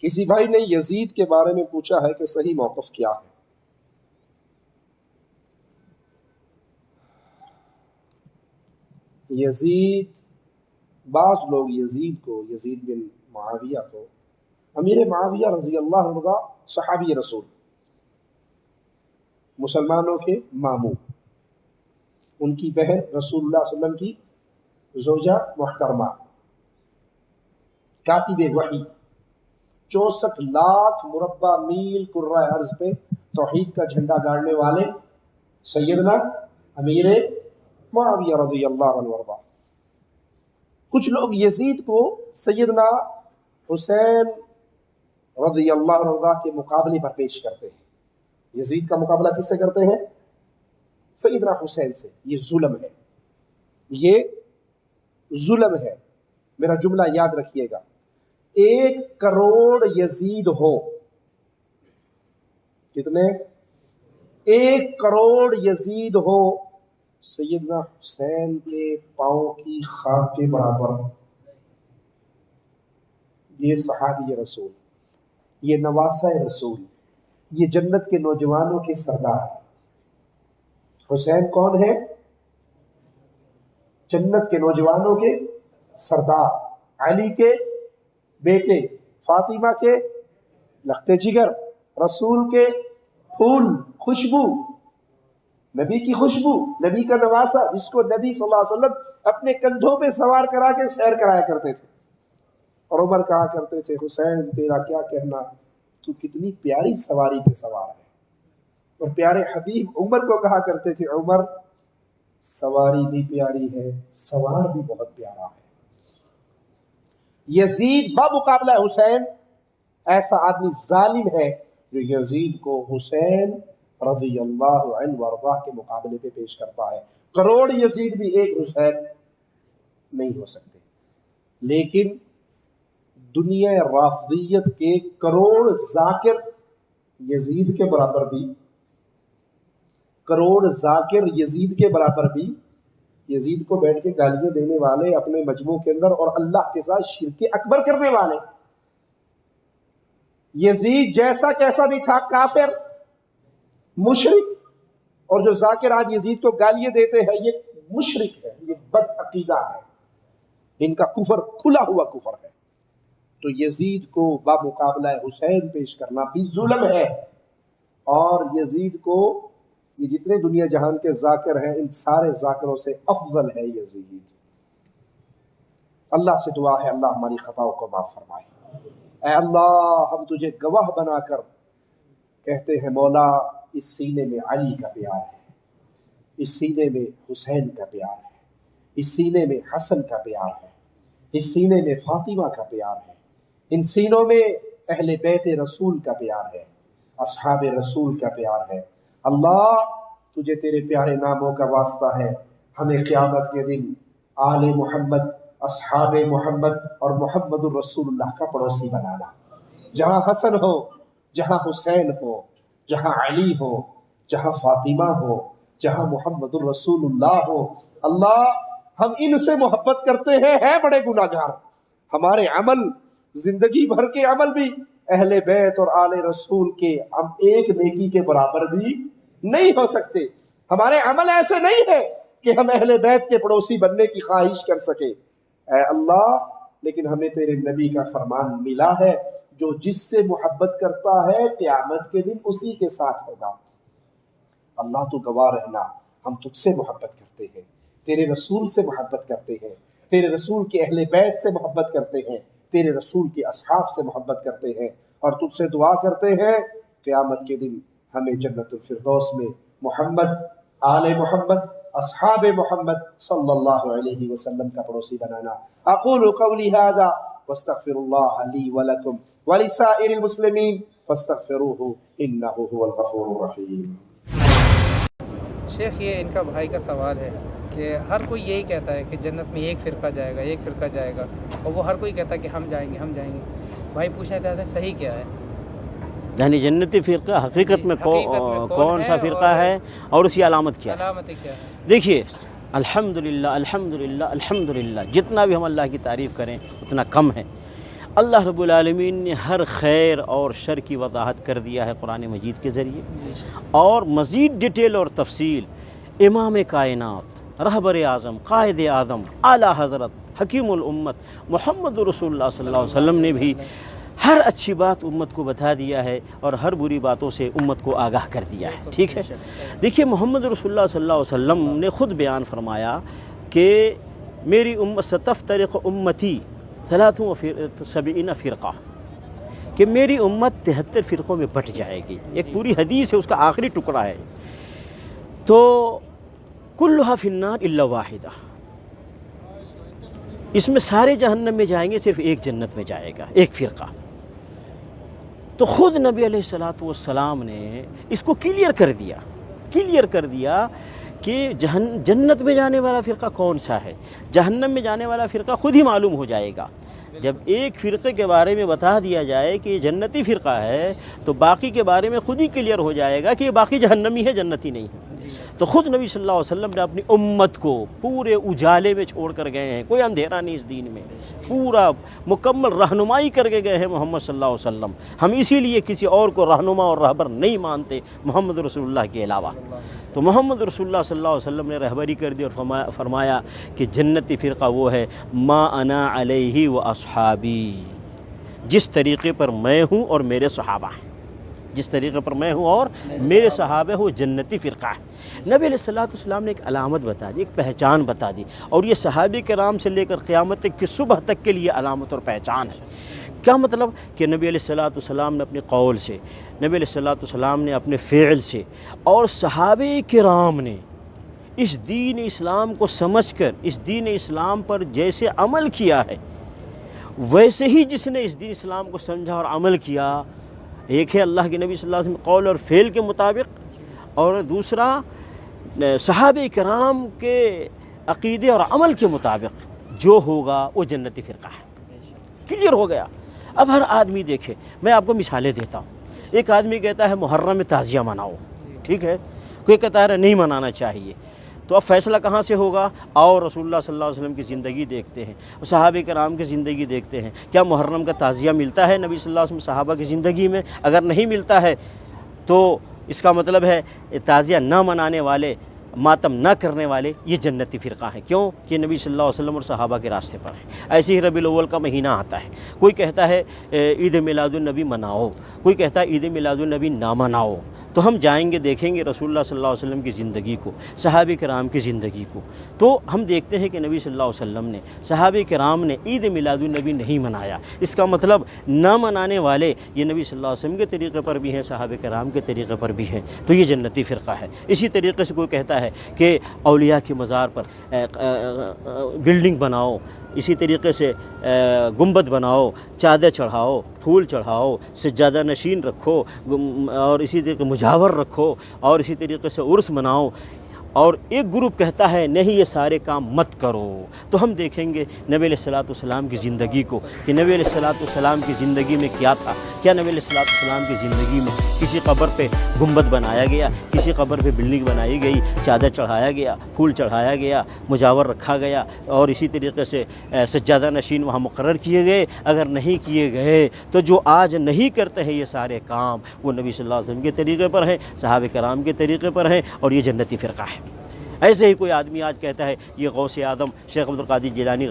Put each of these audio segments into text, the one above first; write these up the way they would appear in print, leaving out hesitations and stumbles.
کسی بھائی نے یزید کے بارے میں پوچھا ہے کہ صحیح موقف کیا ہے؟ یزید، بعض لوگ یزید بن معاویہ کو، امیر معاویہ رضی اللہ عنہ صحابی رسول، مسلمانوں کے ماموں، ان کی بہن رسول اللہ صلی اللہ علیہ وسلم کی زوجہ محترمہ، کاتب وحی، 64 لاکھ مربع میل کرۂ ارض پہ توحید کا جھنڈا گاڑنے والے سیدنا امیر معاویہ رضی اللہ عنہ وارضاہ۔ کچھ لوگ یزید کو سیدنا حسین رضی اللہ عنہ وارضاہ کے مقابلے پر پیش کرتے ہیں۔ یزید کا مقابلہ کس سے کرتے ہیں؟ سیدنا حسین سے۔ یہ ظلم ہے، یہ ظلم ہے۔ میرا جملہ یاد رکھیے گا، 1 کروڑ یزید ہو، کتنے؟ 1 کروڑ یزید ہو، سیدنا حسین کے پاؤں کی خاک کے برابر۔ یہ صحابی رسول، یہ نواسہ رسول، یہ جنت کے نوجوانوں کے سردار۔ حسین کون ہے؟ جنت کے نوجوانوں کے سردار، علی کے بیٹے، فاطمہ کے لخت جگر، رسول کے پھول، خوشبو، نبی کی خوشبو، نبی کا نواسہ، جس کو نبی صلی اللہ علیہ وسلم اپنے کندھوں پہ سوار کرا کے سیر کرایا کرتے تھے۔ اور عمر کہا کرتے تھے، حسین تیرا کیا کہنا، تو کتنی پیاری سواری پہ سوار ہے۔ اور پیارے حبیب عمر کو کہا کرتے تھے، عمر سواری بھی پیاری ہے، سوار بھی بہت پیارا ہے۔ یزید بمقابلہ حسین ایسا آدمی ظالم ہے جو یزید کو حسین رضی اللہ عنہ وارضاہ کے مقابلے پہ پیش کرتا ہے۔ کروڑ یزید بھی ایک حسین نہیں ہو سکتے، لیکن دنیا رافضیت کے کروڑ ذاکر یزید کے برابر بھی، کروڑ ذاکر یزید کے برابر بھی، یزید کو بیٹھ کے گالیاں دینے والے اپنے مجموع کے اندر اور اللہ کے ساتھ شرک اکبر کرنے والے، یزید جیسا کیسا بھی تھا، کافر، مشرک، اور جو ذاکر آج یزید کو گالیاں دیتے ہیں یہ مشرک ہے، یہ بد عقیدہ ہے، ان کا کفر کھلا ہوا کفر ہے۔ تو یزید کو بمقابلہ حسین پیش کرنا بھی ظلم ہے، اور یزید کو، یہ جتنے دنیا جہان کے ذاکر ہیں ان سارے ذاکروں سے افضل ہے یزید۔ اللہ سے دعا ہے اللہ ہماری خطاؤں کو معاف فرمائے۔ اے اللہ، ہم تجھے گواہ بنا کر کہتے ہیں مولا، اس سینے میں علی کا پیار ہے، اس سینے میں حسین کا پیار ہے، اس سینے میں حسن کا پیار ہے، اس سینے میں فاطمہ کا پیار ہے، ان سینوں میں اہل بیت رسول کا پیار ہے، اصحاب رسول کا پیار ہے۔ اللہ، تجھے تیرے پیارے ناموں کا واسطہ ہے، ہمیں قیامت کے دن آل محمد، اصحاب محمد اور محمد الرسول اللہ کا پڑوسی بنانا۔ جہاں حسن ہو، جہاں حسین ہو، جہاں علی ہو، جہاں فاطمہ ہو، جہاں محمد الرسول اللہ ہو، اللہ ہم ان سے محبت کرتے ہیں بڑے گناہ گار، ہمارے عمل، زندگی بھر کے عمل بھی اہل بیت اور آل رسول کے ہم ایک نیکی کے برابر بھی نہیں ہو سکتے۔ ہمارے عمل ایسے نہیں ہے کہ ہم اہل بیت کے پڑوسی بننے کی خواہش کر سکے۔ اے اللہ، لیکن ہمیں تیرے نبی کا فرمان ملا ہے، جو جس سے محبت کرتا ہے قیامت کے دن اسی کے ساتھ ہوگا۔ اللہ تو گواہ رہنا، ہم تجھ سے محبت کرتے ہیں، تیرے رسول سے محبت کرتے ہیں، تیرے رسول کے اہل بیت سے محبت کرتے ہیں، تیرے رسول کے اصحاب سے محبت کرتے ہیں، اور تجھ سے دعا کرتے ہیں قیامت کے دن ہمیں جنت الفردوس میں محمد، آل محمد، اصحاب محمد صلی اللہ علیہ وسلم کا پڑوسی بنانا۔ اقول قولی ھذا واستغفر اللہ لی ولکم ولسائر المسلمین فاستغفروہ انہ هو الغفور الرحیم۔ شیخ، یہ ان کا بھائی کا سوال ہے کہ ہر کوئی یہی کہتا ہے کہ جنت میں ایک فرقہ جائے گا، ایک فرقہ جائے گا، اور وہ ہر کوئی کہتا ہے کہ ہم جائیں گے، ہم جائیں گے۔ بھائی پوچھنا چاہتے ہیں صحیح کیا ہے؟ یعنی جنتی فرقہ حقیقت میں کون سا فرقہ ہے اور اس کی علامت کیا ہے؟ علامتیں کیا ہے؟ دیکھیے، الحمدللہ الحمدللہ الحمدللہ، جتنا بھی ہم اللہ کی تعریف کریں اتنا کم ہے۔ اللہ رب العالمین نے ہر خیر اور شر کی وضاحت کر دیا ہے قرآن مجید کے ذریعے، اور مزید ڈیٹیل اور تفصیل امام کائنات، رہبر اعظم، قائد اعظم، اعلیٰ حضرت، حکیم الامت محمد رسول اللہ صلی اللہ علیہ وسلم نے بھی ہر اچھی بات امت کو بتا دیا ہے اور ہر بری باتوں سے امت کو آگاہ کر دیا ہے، ٹھیک ہے۔ دیکھیے محمد رسول اللہ صلی اللہ علیہ وسلم نے خود بیان فرمایا کہ میری امت ستفترق امتی 73 فرقہ، کہ میری امت 73 فرقوں میں بٹ جائے گی، ایک پوری حدیث ہے، اس کا آخری ٹکڑا ہے، تو کلھا فی النار الا واحدہ، اس میں سارے جہنم میں جائیں گے، صرف ایک جنت میں جائے گا، ایک فرقہ۔ تو خود نبی علیہ الصلوۃ والسلام نے اس کو کلیئر کر دیا کہ جنت میں جانے والا فرقہ کون سا ہے، جہنم میں جانے والا فرقہ خود ہی معلوم ہو جائے گا۔ جب ایک فرقے کے بارے میں بتا دیا جائے کہ یہ جنتی فرقہ ہے تو باقی کے بارے میں خود ہی کلیئر ہو جائے گا کہ یہ باقی جہنمی ہے، جنتی نہیں ہے۔ تو خود نبی صلی اللہ علیہ وسلم نے اپنی امت کو پورے اجالے میں چھوڑ کر گئے ہیں، کوئی اندھیرا نہیں اس دین میں، پورا مکمل رہنمائی کر کے گئے ہیں محمد صلی اللہ علیہ وسلم۔ ہم اسی لیے کسی اور کو رہنما اور رہبر نہیں مانتے محمد رسول اللہ کے علاوہ۔ تو محمد رسول اللہ صلی اللہ علیہ وسلم نے رہبری کر دی اور فرمایا کہ جنتی فرقہ وہ ہے ما انا علیہ و اصحابی، جس طریقے پر میں ہوں اور میرے صحابہ ہیں، جس طریقے پر میں ہوں اور میرے صحابہ وہ جنتی فرقہ ہے۔ نبی علیہ الصلوۃ والسلام نے ایک علامت بتا دی، ایک پہچان بتا دی، اور یہ صحابہ کرام سے لے کر قیامت کی صبح تک کے لیے علامت اور پہچان ہے۔ کیا مطلب کہ نبی علیہ الصلوۃ والسلام نے اپنے قول سے، نبی علیہ الصلوۃ والسلام نے اپنے فعل سے، اور صحابہ کرام نے اس دین اسلام کو سمجھ کر اس دین اسلام پر جیسے عمل کیا ہے، ویسے ہی جس نے اس دین اسلام کو سمجھا اور عمل کیا، ایک ہے اللہ کے نبی صلی اللہ علیہ وسلم قول اور فعل کے مطابق، اور دوسرا صحابہ کرام کے عقیدے اور عمل کے مطابق جو ہوگا وہ جنتی فرقہ ہے۔ کلیئر ہو گیا۔ اب ہر آدمی دیکھے، میں آپ کو مثالیں دیتا ہوں۔ ایک آدمی کہتا ہے محرم میں تعزیہ مناؤ، ٹھیک ہے، کوئی کہتا ہے نہیں منانا چاہیے، تو اب فیصلہ کہاں سے ہوگا؟ اور رسول اللہ صلی اللہ علیہ وسلم کی زندگی دیکھتے ہیں، صحابہ کرام کی زندگی دیکھتے ہیں، کیا محرم کا تعزیہ ملتا ہے نبی صلی اللہ علیہ وسلم صحابہ کی زندگی میں؟ اگر نہیں ملتا ہے تو اس کا مطلب ہے تعزیہ نہ منانے والے، ماتم نہ کرنے والے یہ جنتی فرقہ ہیں۔ کیوں؟ کہ نبی صلی اللہ علیہ وسلم اور صحابہ کے راستے پر ہیں۔ ایسے ہی ربیع الاول کا مہینہ آتا ہے، کوئی کہتا ہے عید میلاد النبی مناؤ، کوئی کہتا ہے عید میلاد النبی نہ مناؤ، تو ہم جائیں گے دیکھیں گے رسول اللہ صلی اللہ علیہ وسلم کی زندگی کو، صحابہ کرام کی زندگی کو، تو ہم دیکھتے ہیں کہ نبی صلی اللہ علیہ وسلم نے، صحابہ کرام نے عید میلاد النبی نہیں منایا۔ اس کا مطلب نہ منانے والے یہ نبی صلی اللہ علیہ وسلم کے طریقے پر بھی ہیں، صحابہ کرام کے طریقے پر بھی ہیں، تو یہ جنتی فرقہ ہے۔ اسی طریقے سے کوئی کہتا ہے کہ اولیاء کے مزار پر بلڈنگ بناؤ، اسی طریقے سے گنبد بناؤ، چادر چڑھاؤ، پھول چڑھاؤ، سجادہ نشین رکھو، اور اسی طریقے مجاور رکھو، اور اسی طریقے سے عرس مناؤ، اور ایک گروپ کہتا ہے نہیں یہ سارے کام مت کرو۔ تو ہم دیکھیں گے نبی علیہ الصلوۃ والسلام کی زندگی کو کہ نبی علیہ الصلوۃ والسلام کی زندگی میں کیا تھا۔ کیا نبی علیہ الصلوۃ والسلام کی زندگی میں کسی قبر پہ گنبد بنایا گیا، کسی قبر پہ بلڈنگ بنائی گئی، چادر چڑھایا گیا، پھول چڑھایا گیا، مجاور رکھا گیا، اور اسی طریقے سے سجادہ نشین وہاں مقرر کیے گئے؟ اگر نہیں کیے گئے تو جو آج نہیں کرتے ہیں یہ سارے کام وہ نبی صلی اللہ علیہ وسلم کے طریقے پر ہیں، صحابہ کرام کے طریقے پر ہیں، اور یہ جنتی فرقہ ہے۔ ایسے ہی کوئی آدمی آج کہتا ہے یہ غوث اعظم شیخ عبد القادر جیلانی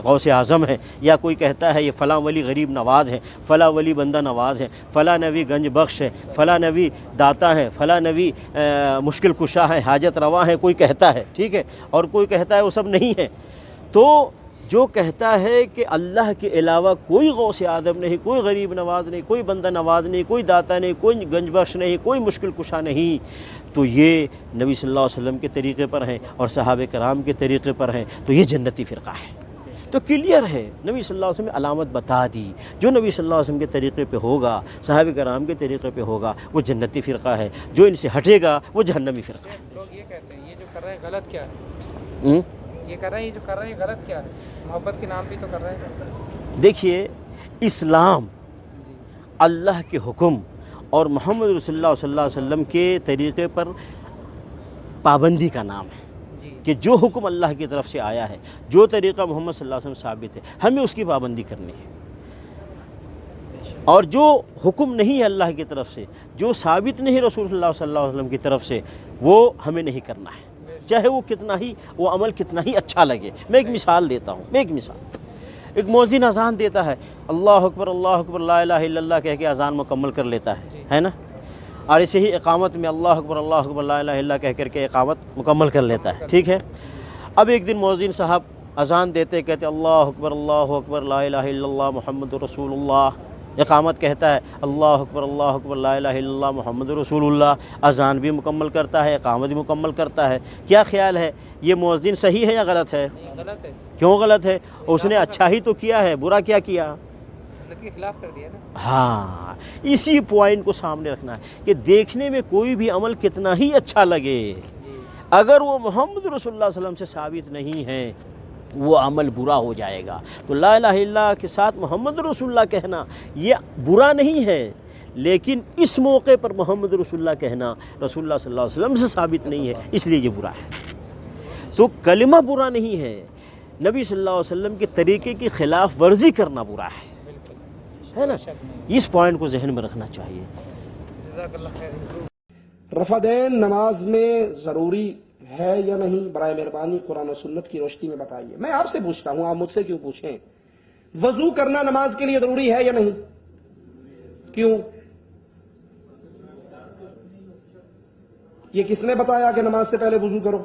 غوث اعظم ہے، یا کوئی کہتا ہے یہ فلاں ولی غریب نواز ہیں، فلاں ولی بندہ نواز ہیں، فلاں نبی گنج بخش ہیں، فلاں نبی داتا ہیں، فلاں نبی مشکل کشا ہیں، حاجت روا ہیں، کوئی کہتا ہے، ٹھیک ہے، اور کوئی کہتا ہے وہ سب نہیں ہے۔ تو جو کہتا ہے کہ اللہ کے علاوہ کوئی غوث اعظم نہیں، کوئی غریب نواز نہیں، کوئی بندہ نواز نہیں، کوئی داتا نہیں، کوئی گنج بخش نہیں، کوئی مشکل کشا نہیں، تو یہ نبی صلی اللہ علیہ وسلم کے طریقے پر ہیں اور صحابہ کرام کے طریقے پر ہیں، تو یہ جنتی فرقہ ہے۔ تو کلیئر ہے، نبی صلی اللہ علیہ وسلم نے علامت بتا دی، جو نبی صلی اللہ علیہ وسلم کے طریقے پہ ہوگا، صحابہ کرام کے طریقے پہ ہوگا، وہ جنتی فرقہ ہے، جو ان سے ہٹے گا وہ جہنمی فرقہ ہے۔ لوگ یہ کہتے ہیں یہ جو کر رہے ہیں غلط کیا ہے؟ یہ کر رہے ہیں، یہ جو کر رہے ہیں غلط کیا ہے؟ محبت کے نام بھی تو کر رہے ہیں۔ دیکھیے اسلام اللہ کے حکم اور محمد رسول اللہ صلی اللہ علیہ وسلم کے طریقے پر پابندی کا نام ہے، کہ جو حکم اللہ کی طرف سے آیا ہے، جو طریقہ محمد صلی اللہ علیہ وسلم ثابت ہے، ہمیں اس کی پابندی کرنی ہے۔ اور جو حکم نہیں ہے اللہ کی طرف سے، جو ثابت نہیں رسول اللہ صلی اللہ علیہ وسلم کی طرف سے، وہ ہمیں نہیں کرنا ہے، چاہے وہ کتنا ہی وہ عمل کتنا ہی اچھا لگے۔ میں ایک مثال دیتا ہوں، ایک مؤذن اذان دیتا ہے، اللہ اکبر لا الہ الا اللہ کہہ کے اذان مکمل کر لیتا ہے نا، اور اسے ہی اقامت میں اللہ اکبر لا الہ الا اللہ کہہ کر کے اقامت مکمل کر لیتا ہے، ٹھیک ہے۔ اب ایک دن مؤذن صاحب اذان دیتے کہتے اللہ اکبر لا الہ الا اللہ محمد رسول اللہ، اقامت کہتا ہے اللہ اکبر لا الہ الا اللہ محمد رسول اللہ، اذان بھی مکمل کرتا ہے، اقامت بھی مکمل کرتا ہے۔ کیا خیال ہے یہ مؤذن صحیح ہے یا غلط ہے؟ غلط ہے، کیوں غلط ہے؟ اس نے اچھا ہی تو کیا ہے، برا کیا کیا؟ سنت کے خلاف کر دیا نا۔ ہاں، اسی پوائنٹ کو سامنے رکھنا ہے کہ دیکھنے میں کوئی بھی عمل کتنا ہی اچھا لگے، اگر وہ محمد رسول اللہ صلی اللہ علیہ وسلم سے ثابت نہیں ہے وہ عمل برا ہو جائے گا۔ تو لا الہ الا اللہ کے ساتھ محمد رسول اللہ کہنا یہ برا نہیں ہے، لیکن اس موقع پر محمد رسول اللہ کہنا رسول اللہ صلی اللہ علیہ وسلم سے ثابت نہیں ہے، اس لیے یہ برا ہے۔ تو کلمہ برا نہیں ہے، نبی صلی اللہ علیہ وسلم کے طریقے کی خلاف ورزی کرنا برا ہے نا، اس پوائنٹ کو ذہن میں رکھنا چاہیے۔ جزاک اللہ خیر۔ رفع دین نماز میں ضروری ہے یا نہیں؟ برائے مہربانی قرآن و سنت کی روشنی میں بتائیے۔ میں آپ سے پوچھتا ہوں، آپ مجھ سے کیوں پوچھیں؟ وضو کرنا نماز کے لیے ضروری ہے یا نہیں؟ کیوں؟ یہ کس نے بتایا کہ نماز سے پہلے وضو کرو؟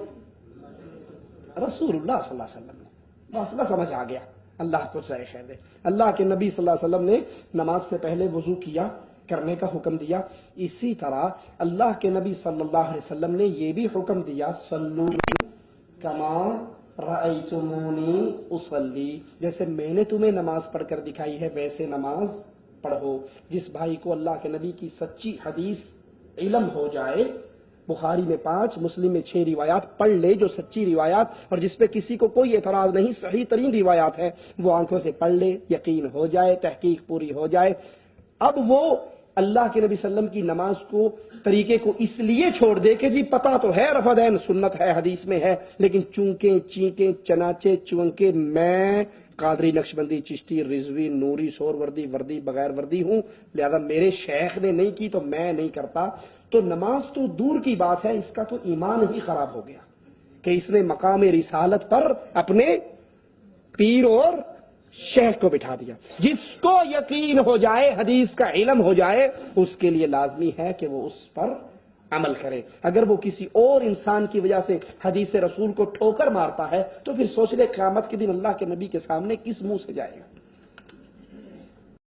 رسول اللہ صلی اللہ علیہ وسلم نے۔ مسئلہ سمجھ آ گیا، اللہ کو جزائے خیر دے۔ اللہ کے نبی صلی اللہ علیہ وسلم نے نماز سے پہلے وضو کیا کرنے کا حکم دیا، اسی طرح اللہ کے نبی صلی اللہ علیہ وسلم نے یہ بھی حکم دیا صلو کما رأیتمونی اصلی، جیسے میں نے تمہیں نماز پڑھ کر دکھائی ہے ویسے نماز پڑھو۔ جس بھائی کو اللہ کے نبی کی سچی حدیث علم ہو جائے، بخاری میں 5 مسلم میں 6 روایات پڑھ لے جو سچی روایات، اور جس پہ کسی کو کوئی اعتراض نہیں، صحیح ترین روایات ہے، وہ آنکھوں سے پڑھ لے، یقین ہو جائے، تحقیق پوری ہو جائے۔ اب وہ اللہ کے نبی صلی اللہ علیہ وسلم کی نماز کو طریقے کو اس لیے چھوڑ دے کہ جی پتہ تو ہے رفع دین سنت ہے، حدیث میں ہے، لیکن چونکے چینکے چناچے چونکے میں قادری نقشبندی چشتی رضوی نوری سور وردی بغیر وردی ہوں، لہذا میرے شیخ نے نہیں کی تو میں نہیں کرتا، تو نماز تو دور کی بات ہے، اس کا تو ایمان ہی خراب ہو گیا کہ اس نے مقام رسالت پر اپنے پیر اور شیخ کو بٹھا دیا۔ جس کو یقین ہو جائے، حدیث کا علم ہو جائے، اس کے لیے لازمی ہے کہ وہ اس پر عمل کرے۔ اگر وہ کسی اور انسان کی وجہ سے حدیث رسول کو ٹھوکر مارتا ہے تو پھر سوچ لے قیامت کے دن اللہ کے نبی کے سامنے کس منہ سے جائے گا۔